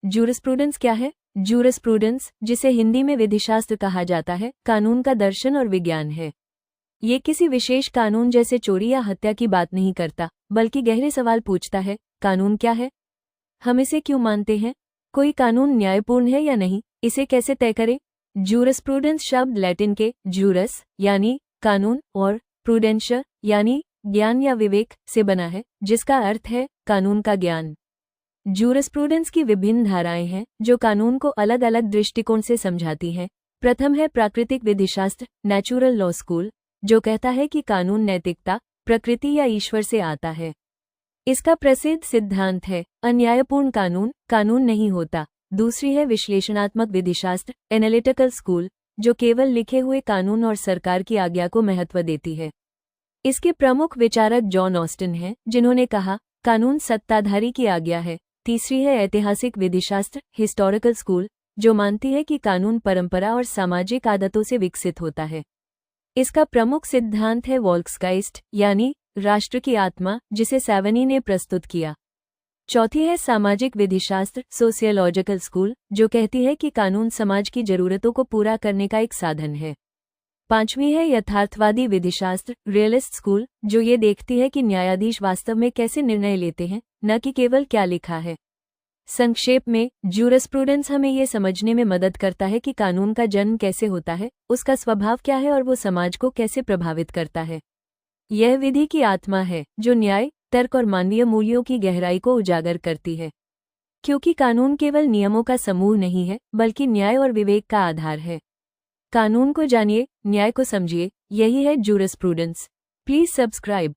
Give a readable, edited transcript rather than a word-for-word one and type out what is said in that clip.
Jurisprudence क्या है? Jurisprudence, जिसे हिंदी में विधिशास्त्र कहा जाता है, कानून का दर्शन और विज्ञान है। ये किसी विशेष कानून जैसे चोरी या हत्या की बात नहीं करता, बल्कि गहरे सवाल पूछता है, कानून क्या है? हम इसे क्यों मानते हैं? कोई कानून न्यायपूर्ण है या नहीं, इसे कैसे तय करें? जूरिस्प्रूडेंस शब्द लैटिन के जूरस यानी कानून और प्रूडेंशिया यानी ज्ञान या विवेक से बना है, जिसका अर्थ है कानून का ज्ञान। जूरिस्प्रूडेंस की विभिन्न धाराएं हैं जो कानून को अलग अलग दृष्टिकोण से समझाती हैं। प्रथम है प्राकृतिक विधिशास्त्र, नेचुरल लॉ स्कूल, जो कहता है कि कानून नैतिकता, प्रकृति या ईश्वर से आता है। इसका प्रसिद्ध सिद्धांत है, अन्यायपूर्ण कानून कानून नहीं होता। दूसरी है विश्लेषणात्मक विधिशास्त्र, एनालिटिकल स्कूल, जो केवल लिखे हुए कानून और सरकार की आज्ञा को महत्व देती है। इसके प्रमुख विचारक जॉन ऑस्टिन हैं, जिन्होंने कहा, कानून सत्ताधारी की आज्ञा है। तीसरी है ऐतिहासिक विधिशास्त्र, हिस्टोरिकल स्कूल, जो मानती है कि कानून परंपरा और सामाजिक आदतों से विकसित होता है। इसका प्रमुख सिद्धांत है वॉल्क्सगाइस्ट यानी राष्ट्र की आत्मा, जिसे सैवनी ने प्रस्तुत किया। चौथी है सामाजिक विधिशास्त्र, सोशियोलॉजिकल स्कूल, जो कहती है कि कानून समाज की जरूरतों को पूरा करने का एक साधन है। पांचवी है यथार्थवादी विधिशास्त्र, रियलिस्ट स्कूल, जो ये देखती है कि न्यायाधीश वास्तव में कैसे निर्णय लेते हैं, न कि केवल क्या लिखा है। संक्षेप में, जूरिस्प्रूडेंस हमें ये समझने में मदद करता है कि कानून का जन्म कैसे होता है, उसका स्वभाव क्या है और वो समाज को कैसे प्रभावित करता है। यह विधि की आत्मा है, जो न्याय, तर्क और मानवीय मूल्यों की गहराई को उजागर करती है। क्योंकि कानून केवल नियमों का समूह नहीं है, बल्कि न्याय और विवेक का आधार है। कानून को जानिए, न्याय को समझिए, यही है जूरिस्प्रूडेंस। Please subscribe.